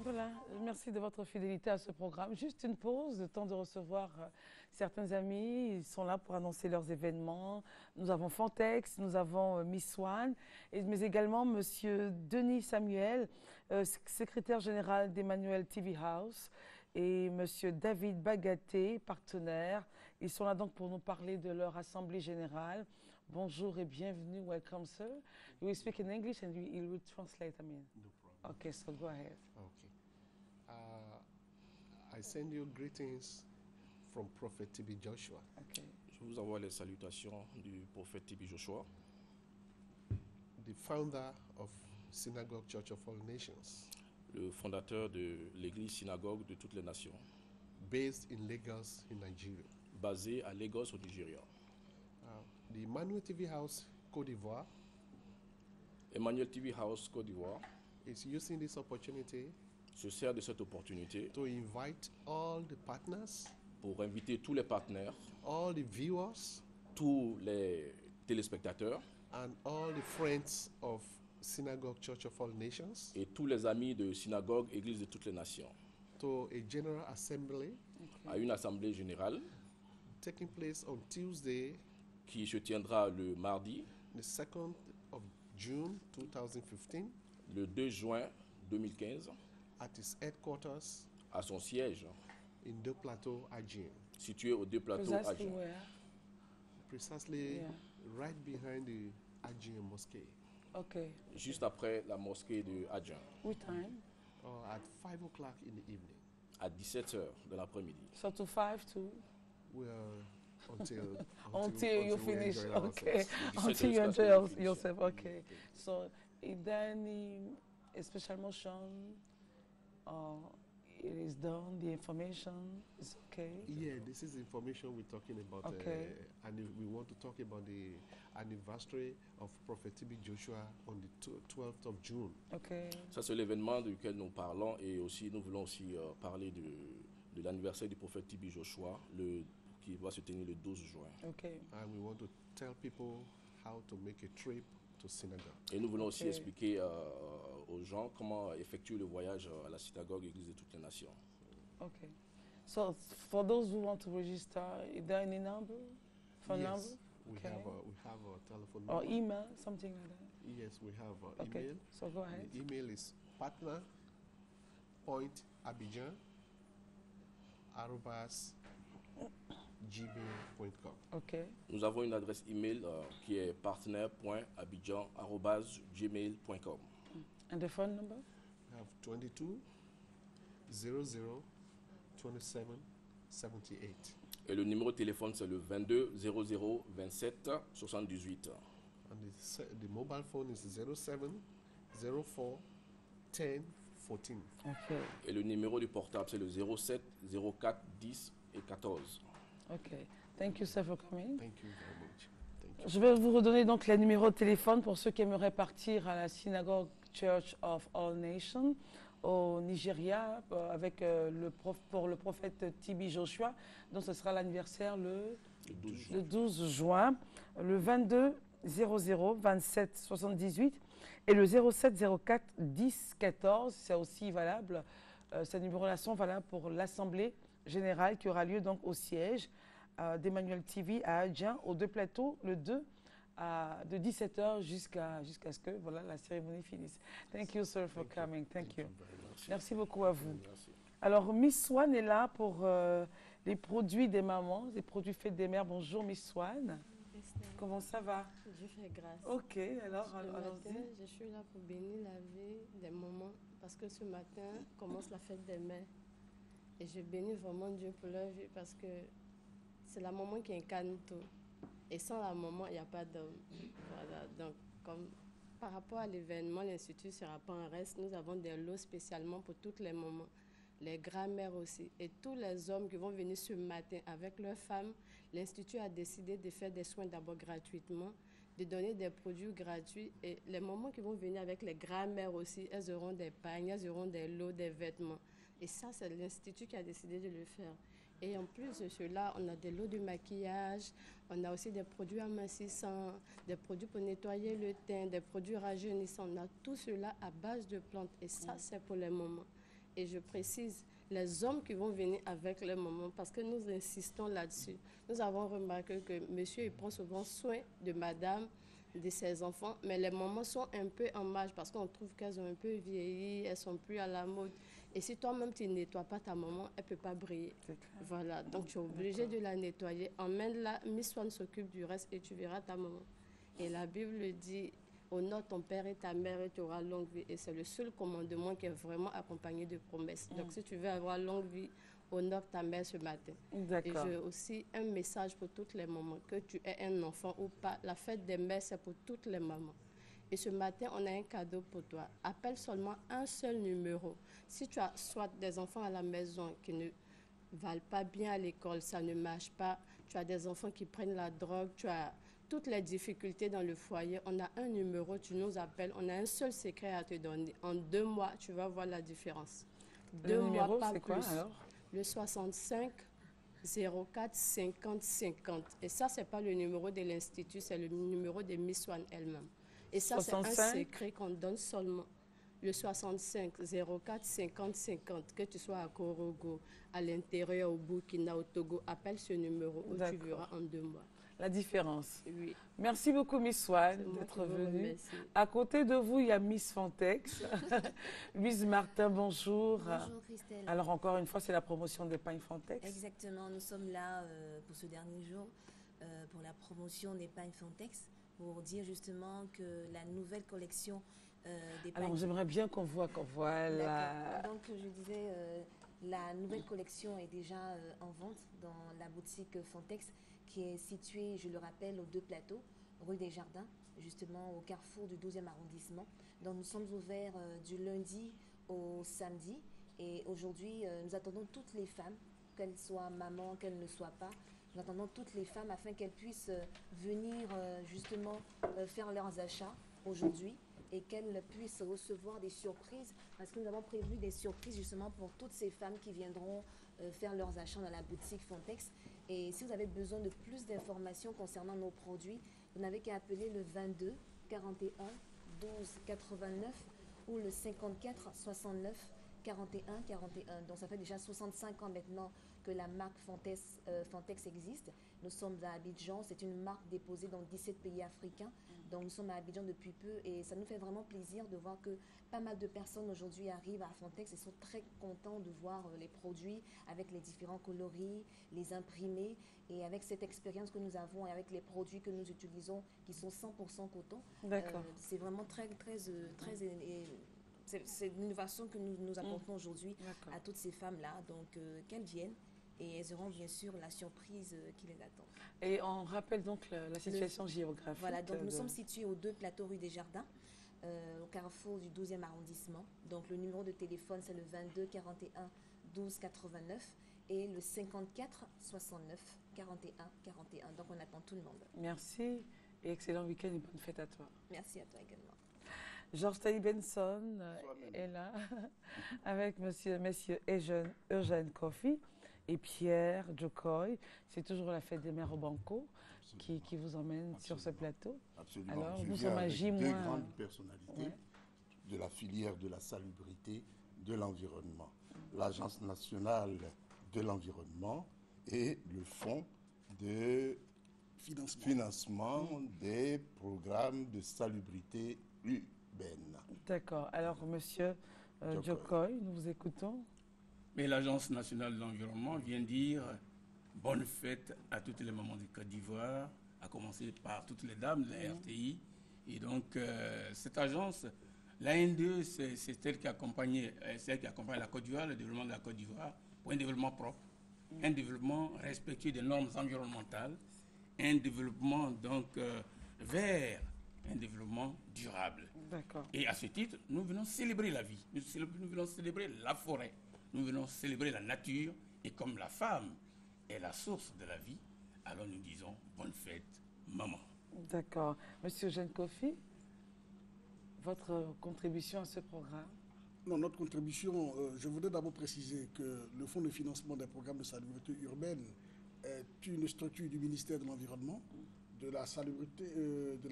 Voilà, merci de votre fidélité à ce programme. Juste une pause, le temps de recevoir certains amis. Ils sont là pour annoncer leurs événements. Nous avons Fantex, nous avons Miss Swan, mais également Monsieur Denis Samuel, secrétaire général d'Emmanuel TV House, et Monsieur David Bagaté, partenaire. Ils sont là donc pour nous parler de leur assemblée générale. Bonjour et bienvenue. Welcome, sir. You will speak in English and you will translate, I mean. No problem. Okay, so go ahead. Okay. I send you greetings from Prophet TB Joshua. Okay. Je vous envoie les salutations du prophète TB Joshua, The founder of Synagogue Church of All Nations, le fondateur de l'église synagogue de toutes les nations, based in Lagos, in Nigeria. basé à Lagos au Nigeria. The Emmanuel TV House, Côte d'Ivoire, Emmanuel TV House Côte d'Ivoire is using this opportunity se sert de cette opportunité to invite all the partners, pour inviter tous les partenaires, all the viewers, tous les téléspectateurs and all the friends of Synagogue Church of All Nations et tous les amis de synagogue, église de toutes les nations, to a general assembly à une assemblée générale taking place on Tuesday, qui se tiendra le mardi, the 2nd of June 2015, le 2 juin 2015, at his headquarters à son siège, in Deux Plateaux, Adjien. situé aux deux plateaux Precisely adjoints, where? Precisely Yeah. right behind the Adjien Mosque, Okay. juste après la mosquée de Adjoint, What time? at 5 o'clock in the evening. à 17h de l'après-midi. So to 5 to Well, until until you we finish. enjoy Okay. ourselves. Until you jusqu'à ce enjoy que vous yourself. finissiez. Okay. So is there any special motion? It is done. The information is okay. Yeah, this is information we're talking about, Okay. and we want to talk about the anniversary of Prophet TB Joshua on the 12th of June. Okay. Ça, c'est l'événement duquel nous parlons et aussi nous voulons aussi parler de l'anniversaire du prophète TB Joshua qui va se tenir le 12 juin. Okay. And we want to tell people how to make a trip to synagogue. Et nous voulons aussi Ok. expliquer aux gens comment effectuer le voyage à la synagogue Église de toutes les nations. Okay. So for those who want to register, is there any number? Phone Yes, number? we Okay. have a telephone Or number. email, something like that. Yes, we have Okay. email. So go ahead. The email is partner.abidjan@gmail.com. Okay. Nous avons une adresse email qui est partenaire.abidjan@gmail.com. And the phone number? We have 22 00 27 78. Et le numéro de téléphone, c'est le 22 00 27 78. And the mobile phone is 07 04 10 14. Okay. Et le numéro du portable, c'est le 07 04 10 et 14. Okay. Thank you, sir, for coming. Thank you very much. Thank you. Je vais vous redonner donc les numéros de téléphone pour ceux qui aimeraient partir à la Synagogue Church of All Nations au Nigeria avec pour le prophète TB Joshua. Donc ce sera l'anniversaire Le 12 juin. le 12 juin, le 22 00 27 78 et le 07 04 10 14. C'est aussi valable, ces numéros-là sont valables pour l'Assemblée générale qui aura lieu donc au siège d'Emmanuel TV à Adjien, aux Deux Plateaux, le 2 de 17h jusqu'à ce que voilà, la cérémonie finisse. Thank you, sir, for coming. Thank you. very much. Merci beaucoup à vous. Merci. Alors, Miss Swan est là pour les produits des mamans, les produits faits des mères. Bonjour, Miss Swan. Comment ça va? Je fais grâce. Ok, alors, Le matin, allons-y. je suis là pour bénir la vie des mamans parce que ce matin commence la fête des mères. Et je bénis vraiment Dieu pour leur vie parce que c'est la maman qui incarne tout. Et sans la maman, il n'y a pas d'homme. Voilà, donc comme par rapport à l'événement, l'Institut ne sera pas en reste. Nous avons des lots spécialement pour toutes les mamans, les grands-mères aussi. Et tous les hommes qui vont venir ce matin avec leurs femmes, l'Institut a décidé de faire des soins d'abord gratuitement, de donner des produits gratuits. Et les mamans qui vont venir avec les grands-mères aussi, elles auront des pagnes, elles auront des lots, des vêtements. Et ça, c'est l'Institut qui a décidé de le faire. Et en plus de cela, on a des lots de maquillage, on a aussi des produits amincissants, des produits pour nettoyer le teint, des produits rajeunissants. On a tout cela à base de plantes. Et ça, c'est pour les mamans. Et je précise, les hommes qui vont venir avec leur maman, parce que nous insistons là-dessus. Nous avons remarqué que monsieur il prend souvent soin de madame, de ses enfants, mais les mamans sont un peu en âge parce qu'on trouve qu'elles ont un peu vieilli, elles sont plus à la mode. Et si toi-même tu ne nettoies pas ta maman, elle ne peut pas briller. Voilà, donc tu es obligé de la nettoyer. Emmène-la, Miss Swan s'occupe du reste et tu verras ta maman. Et la Bible dit, honore ton père et ta mère et tu auras longue vie. Et c'est le seul commandement qui est vraiment accompagné de promesses. Donc si tu veux avoir longue vie, honore ta mère ce matin. Et j'ai aussi un message pour toutes les mamans, que tu aies un enfant ou pas, la fête des mères, c'est pour toutes les mamans. Et ce matin, on a un cadeau pour toi. Appelle seulement un seul numéro. Si tu as soit des enfants à la maison qui ne valent pas bien à l'école, ça ne marche pas, tu as des enfants qui prennent la drogue, tu as toutes les difficultés dans le foyer, on a un numéro, tu nous appelles, on a un seul secret à te donner. En 2 mois, tu vas voir la différence. 2 mois, pas plus. Quoi, alors? Le 65 04 50 50. Et ça, ce n'est pas le numéro de l'Institut, c'est le numéro de Miss Swan elle-même. Et ça, c'est un secret qu'on donne seulement. Le 65 04 50 50, que tu sois à Korogo, à l'intérieur, au Burkina, au Togo, appelle ce numéro où tu verras en 2 mois. La différence. Oui. Merci beaucoup, Miss Swan, d'être venue. À côté de vous, il y a Miss Fantex. Louise Martin, bonjour. Bonjour, Christelle. Alors, encore une fois, c'est la promotion des pagnes Fantex. Exactement. Nous sommes là pour ce dernier jour, pour la promotion des pagnes Fantex, pour dire justement que la nouvelle collection des pagnes... Alors, j'aimerais bien qu'on voit la... Donc, je disais, la nouvelle collection est déjà en vente dans la boutique Fantex, qui est située, je le rappelle, aux 2 plateaux, rue des Jardins, justement au carrefour du 12e arrondissement. Donc nous sommes ouverts du lundi au samedi et aujourd'hui nous attendons toutes les femmes, qu'elles soient mamans, qu'elles ne soient pas. Nous attendons toutes les femmes afin qu'elles puissent venir justement faire leurs achats aujourd'hui et qu'elles puissent recevoir des surprises parce que nous avons prévu des surprises justement pour toutes ces femmes qui viendront faire leurs achats dans la boutique Fantex. Et si vous avez besoin de plus d'informations concernant nos produits, vous n'avez qu'à appeler le 22 41 12 89 ou le 54 69 41 41. Donc ça fait déjà 65 ans maintenant que la marque Fantex existe. Nous sommes à Abidjan, c'est une marque déposée dans 17 pays africains. Donc nous sommes à Abidjan depuis peu et ça nous fait vraiment plaisir de voir que pas mal de personnes aujourd'hui arrivent à Fantex et sont très contents de voir les produits avec les différents coloris, les imprimés et avec cette expérience que nous avons et avec les produits que nous utilisons qui sont 100% coton. C'est vraiment c'est une innovation que nous apportons aujourd'hui à toutes ces femmes-là. Donc qu'elles viennent. Et elles auront bien sûr la surprise qui les attend. Et on rappelle donc la situation géographique. Voilà, donc nous sommes situés aux 2 plateaux rue des Jardins, au carrefour du 12e arrondissement. Donc le numéro de téléphone, c'est le 22 41 12 89 et le 54 69 41 41. Donc on attend tout le monde. Merci et excellent week-end et bonne fête à toi. Merci à toi également. Georges Taï Benson est là avec messieurs Eugène Kofi et Pierre Jokoy. C'est toujours la fête des mères au Banco qui vous emmène sur ce plateau. Absolument. Alors, je nous viens sommes à avec J-. 2 grandes personnalités de la filière de la salubrité de l'environnement. L'Agence nationale de l'environnement et le Fonds de financement des programmes de salubrité urbaine. D'accord. Alors, monsieur Jokoy, nous vous écoutons. Mais l'Agence nationale de l'environnement vient dire bonne fête à toutes les mamans de Côte d'Ivoire, à commencer par toutes les dames de la RTI. Et donc, cette agence, l'AN2, c'est celle qui accompagne la Côte d'Ivoire, le développement de la Côte d'Ivoire, pour un développement propre, un développement respectueux des normes environnementales, un développement donc vers un développement durable. Et à ce titre, nous venons célébrer la vie, nous venons célébrer la forêt. Nous venons célébrer la nature et comme la femme est la source de la vie, alors nous disons bonne fête, maman. D'accord. Monsieur Eugène Kofi, votre contribution à ce programme? Non, notre contribution, je voudrais d'abord préciser que le Fonds de financement des programmes de salubrité urbaine est une structure du ministère de l'Environnement, de la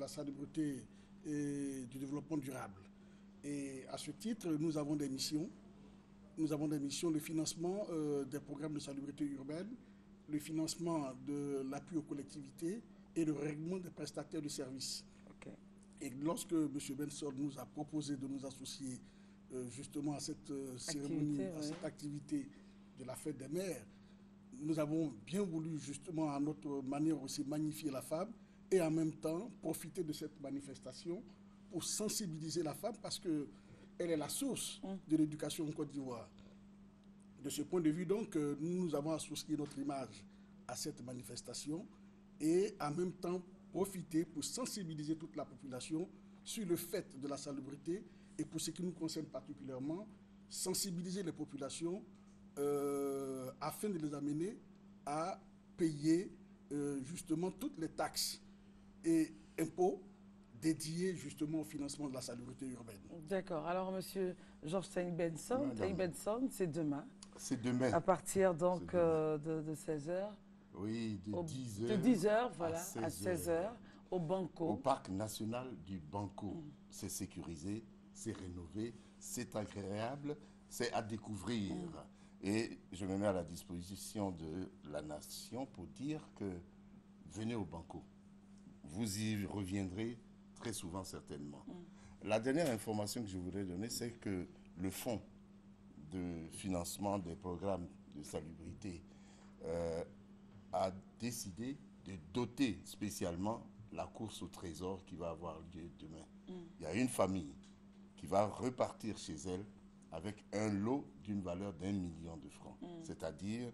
salubrité et du développement durable. Et à ce titre, nous avons des missions nous avons des missions, le financement des programmes de salubrité urbaine, le financement de l'appui aux collectivités et le règlement des prestataires de services. Ok. Et lorsque M. Benson nous a proposé de nous associer justement à cette cérémonie, à cette activité de la fête des mères, nous avons bien voulu justement à notre manière aussi magnifier la femme et en même temps profiter de cette manifestation pour sensibiliser la femme parce qu'elle est la source de l'éducation en Côte d'Ivoire. De ce point de vue donc, nous avons associé notre image à cette manifestation et en même temps profiter pour sensibiliser toute la population sur le fait de la salubrité et pour ce qui nous concerne particulièrement, sensibiliser les populations afin de les amener à payer justement toutes les taxes et impôts dédiés justement au financement de la salubrité urbaine. D'accord. Alors, monsieur Georges Benson, c'est demain. C'est demain. À partir donc de 16h. Oui, de 10h. De 10h, voilà, à 16h, au Banco. Au parc national du Banco. C'est sécurisé, c'est rénové, c'est agréable, c'est à découvrir. Et je me mets à la disposition de la nation pour dire que venez au Banco. Vous y reviendrez très souvent certainement. La dernière information que je voudrais donner, c'est que le fonds de financement des programmes de salubrité a décidé de doter spécialement la course au trésor qui va avoir lieu demain. Il y a une famille qui va repartir chez elle avec un lot d'une valeur d'1 million de francs, c'est-à-dire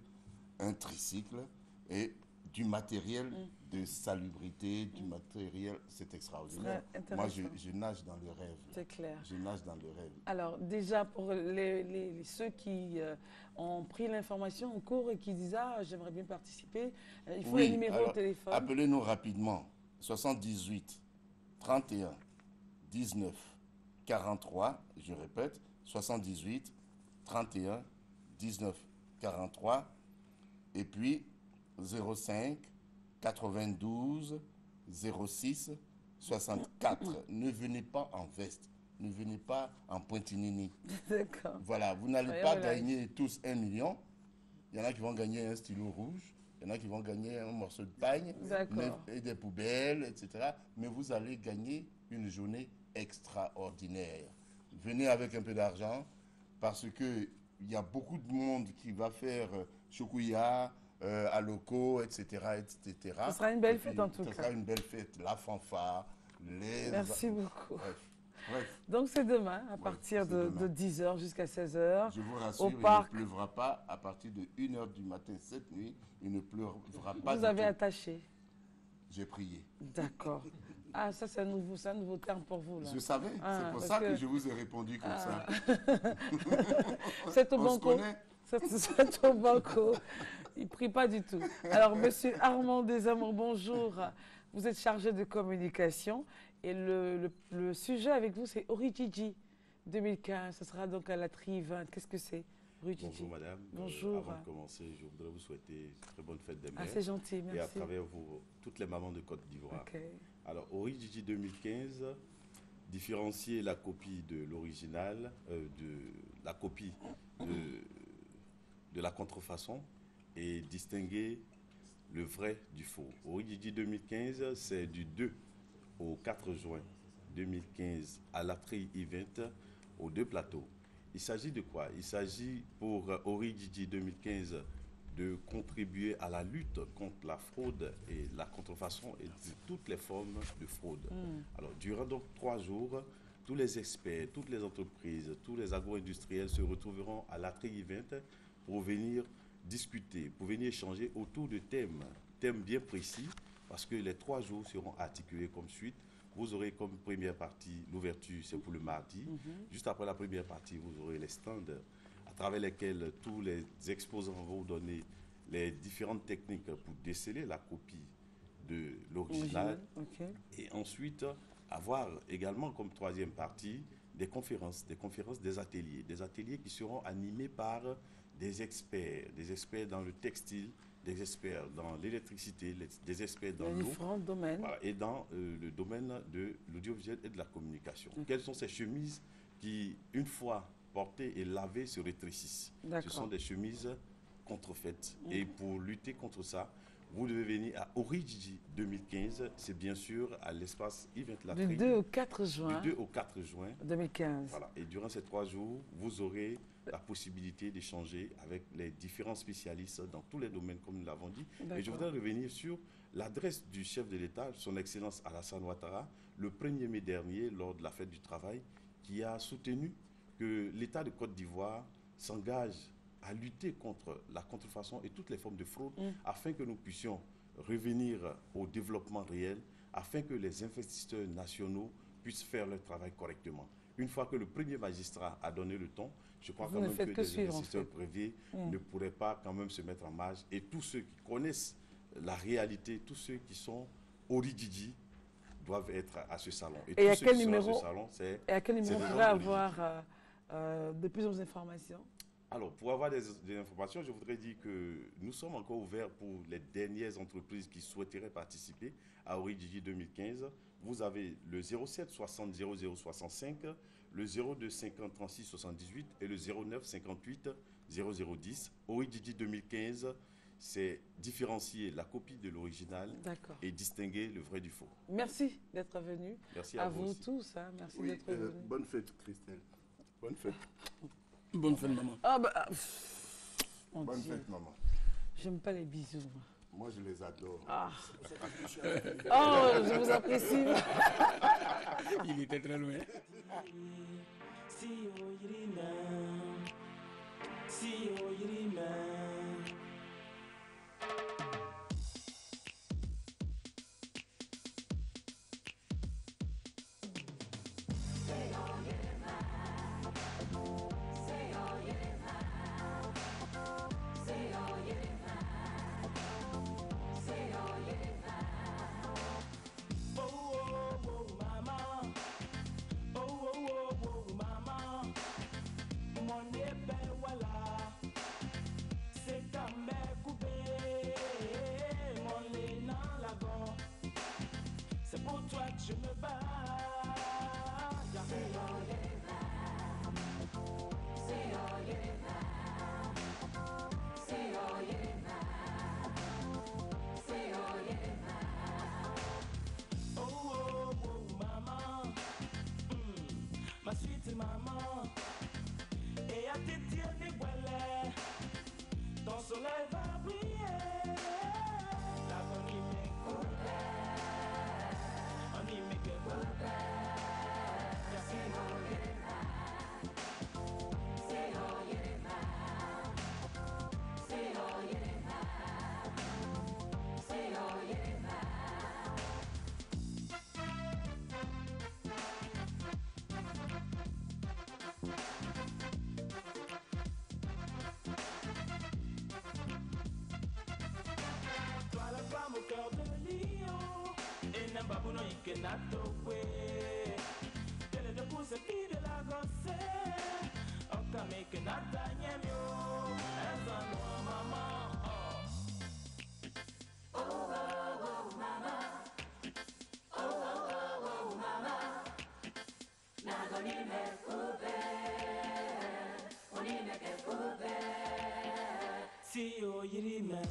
un tricycle et du matériel de salubrité, du matériel, c'est extraordinaire. Moi, je nage dans le rêve. C'est clair. Je nage dans le rêve. Alors, déjà, pour ceux qui ont pris l'information en cours et qui disent « Ah, j'aimerais bien participer », il faut les numéros de téléphone. Appelez-nous rapidement. 78 31 19 43, je répète, 78 31 19 43, et puis 05 92 06 64. Ne venez pas en veste, ne venez pas en pointinini. D'accord. Voilà, vous n'allez pas gagner tous 1 million. Il y en a qui vont gagner un stylo rouge, il y en a qui vont gagner un morceau de pagne et des poubelles, etc. Mais vous allez gagner une journée extraordinaire. Venez avec un peu d'argent parce qu'il y a beaucoup de monde qui va faire Choukouya, Aloko, etc., etc. Ce sera une belle fête en tout cas. Ce sera une belle fête. La fanfare, les... Merci beaucoup. Bref. Donc c'est demain, à partir de 10h jusqu'à 16h. Je vous rassure, au parc. Il ne pleuvra pas à partir de 1h du matin cette nuit. Il ne pleuvra pas. Vous avez attaché? J'ai prié. D'accord. Ah, ça c'est un nouveau terme pour vous là. Je savais, c'est pour ça que je vous ai répondu comme ça. C'est au Banco. C'est au Banco. Il ne prie pas du tout. Alors, monsieur Armand Desamours, bonjour. Vous êtes chargé de communication et le sujet avec vous, c'est Orijiji 2015. Ce sera donc à la TRI 20. Qu'est-ce que c'est, Orijiji? Bonjour madame. Bonjour. Avant de commencer, je voudrais vous souhaiter une très bonne fête des mères. Ah, c'est gentil, merci. Et à travers vous, toutes les mamans de Côte d'Ivoire. Okay. Alors, Orijiji 2015, différencier la copie de l'original, la copie de la contrefaçon et distinguer le vrai du faux. Orijiji 2015, c'est du 2 au 4 juin 2015 à l'Atri Event aux 2 plateaux. Il s'agit de quoi? Il s'agit pour Orijiji 2015 de contribuer à la lutte contre la fraude et la contrefaçon et toutes les formes de fraude. Alors, durant donc 3 jours, tous les experts, toutes les entreprises, tous les agro-industriels se retrouveront à l'Atri Event pour venir discuter, pour venir échanger autour de thèmes bien précis, parce que les 3 jours seront articulés comme suite. Vous aurez comme première partie, l'ouverture, c'est pour le mardi. Juste après la première partie, vous aurez les stands à travers lesquels tous les exposants vont vous donner les différentes techniques pour déceler la copie de l'original. Okay. Et ensuite, avoir également comme 3e partie des conférences, des ateliers qui seront animés par des experts dans le textile, des experts dans l'électricité, des experts dans l'eau. Différents domaines. Voilà, et dans le domaine de l'audiovisuel et de la communication. Quelles sont ces chemises qui, une fois portées et lavées se rétrécissent. Ce sont des chemises contrefaites. Et pour lutter contre ça, vous devez venir à Orijiji 2015. C'est bien sûr à l'espace Event Latry. Du 2 au 4 juin. Du 2 au 4 juin 2015. Voilà. Et durant ces 3 jours, vous aurez la possibilité d'échanger avec les différents spécialistes dans tous les domaines, comme nous l'avons dit. Et je voudrais revenir sur l'adresse du chef de l'État, son Excellence Alassane Ouattara, le 1er mai dernier, lors de la fête du travail, qui a soutenu que l'État de Côte d'Ivoire s'engage à lutter contre la contrefaçon et toutes les formes de fraude afin que nous puissions revenir au développement réel, afin que les investisseurs nationaux puissent faire leur travail correctement. Une fois que le premier magistrat a donné le ton, je crois quand même que les investisseurs privés ne pourraient pas quand même se mettre en marge. Et tous ceux qui connaissent la réalité, tous ceux qui sont Orijiji doivent être à ce salon. Et à quel numéro on pourrait avoir de plus en plus d'informations? Alors, pour avoir des informations, je voudrais dire que nous sommes encore ouverts pour les dernières entreprises qui souhaiteraient participer à Orijiji 2015. Vous avez le 07 60 00 65, le 02 50 36 78 et le 09 58 0010. Orijiji 2015, c'est différencier la copie de l'original et distinguer le vrai du faux. Merci d'être venu. Merci à vous tous. Hein. Merci d'être venu. Bonne fête, Christelle. Bonne fête. Bonne fête, maman. Bonne fête, maman. J'aime pas les bisous. Moi, je les adore. Oh, je vous apprécie. Il était très loin. Je me bats. Oh, oh, oh, maman, ma sweet maman, et à tes tiers des voiles, ton soleil va briller, l'avenir m'écoute. Toi la femme au cœur de lion, et n'imbabuno ikenato kwe. Tele de pousse qui de la gosse, okame que nata nyemio, ezano maman. Oh oh oh mama, oh oh oh mama, nagoni me kube, oni me ke kube, si o yirima.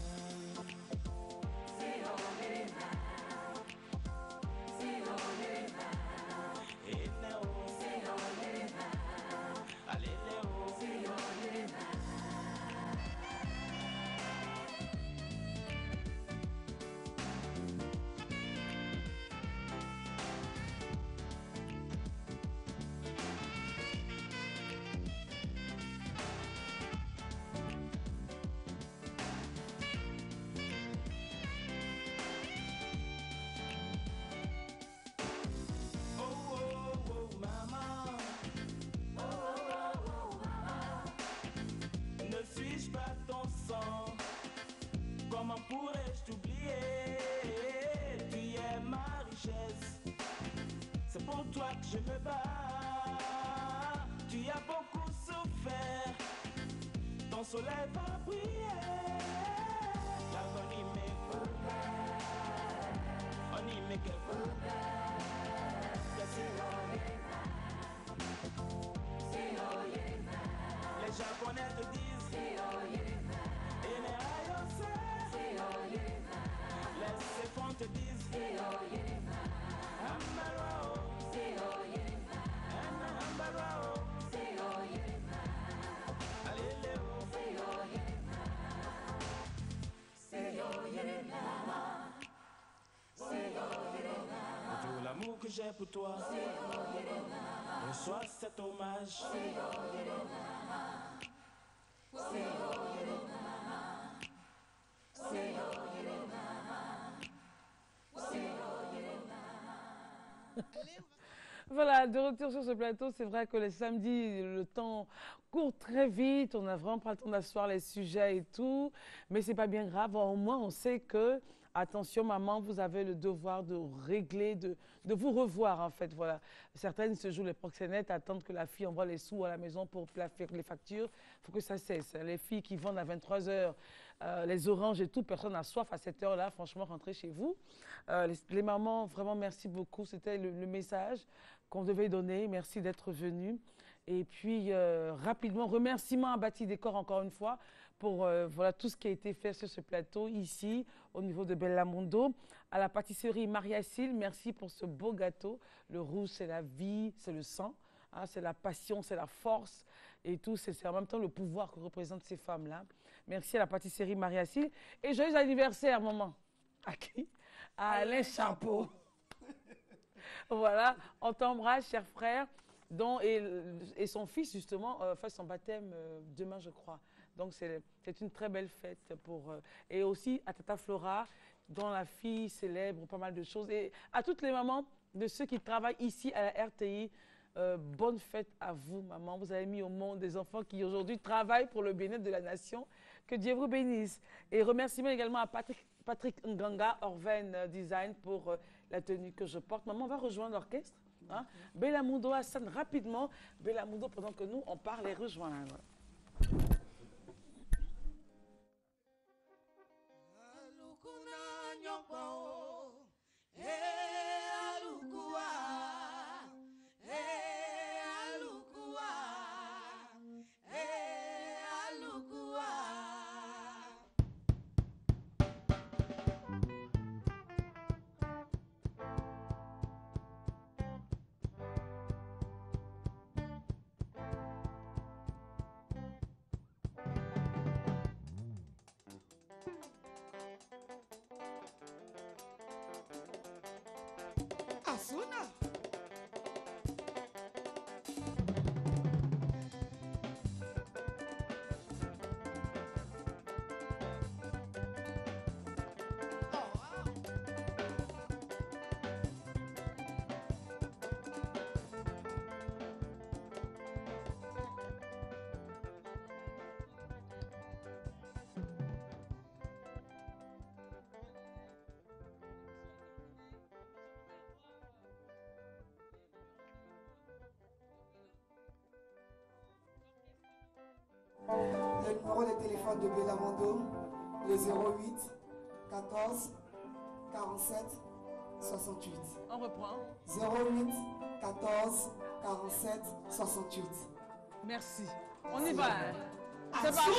Comment pourrais-je t'oublier? Tu es ma richesse. C'est pour toi que je me bats. Tu as beaucoup souffert. Ton soleil va briller. L'agonie m'écoute. On y met qu'elle fout. C'est Les Japonais te disent les Séphons te disent Ambarao. Tout l'amour que j'ai pour toi, reçois cet hommage. Voilà, de retour sur ce plateau, c'est vrai que les samedis, le temps court très vite, on n'a vraiment pas le temps d'asseoir les sujets et tout, mais c'est pas bien grave, au moins on sait que, attention maman, vous avez le devoir de régler, de vous revoir en fait, voilà. Certaines se jouent les proxénètes, attendent que la fille envoie les sous à la maison pour faire les factures, il faut que ça cesse. Les filles qui vendent à 23 h les oranges et tout, personne n'a soif à cette heure-là, franchement, rentrez chez vous. Les mamans, vraiment merci beaucoup, c'était le message qu'on devait donner, merci d'être venus. Et puis, rapidement, remerciement à Bâti Décor encore une fois pour voilà, tout ce qui a été fait sur ce plateau ici, au niveau de Bellamondo. À la pâtisserie Maria-Syl, merci pour ce beau gâteau. Le rouge, c'est la vie, c'est le sang, hein, c'est la passion, c'est la force et tout. C'est en même temps le pouvoir que représentent ces femmes-là. Merci à la pâtisserie Maria-Syl. Et joyeux anniversaire, maman. À qui? À Alain Chapeau. Voilà, on t'embrasse, cher frère. Et son fils, justement, fait son baptême demain, je crois. Donc, c'est une très belle fête pour... et aussi à Tata Flora, dont la fille célèbre pas mal de choses. Et à toutes les mamans de ceux qui travaillent ici à la RTI, bonne fête à vous, maman. Vous avez mis au monde des enfants qui aujourd'hui travaillent pour le bien-être de la nation. Que Dieu vous bénisse. Et remerciement également à Patrick Nganga, Orven Design, pour la tenue que je porte. Maman, on va rejoindre l'orchestre. Hein? Bellamondo, Hassan, rapidement. Bellamondo, pendant que nous, on part les rejoindre. Asuna. Le numéro de téléphone de Bellamondo, le 08 14 47 68. On reprend. 08 14 47 68. Merci. On y va. C'est parti.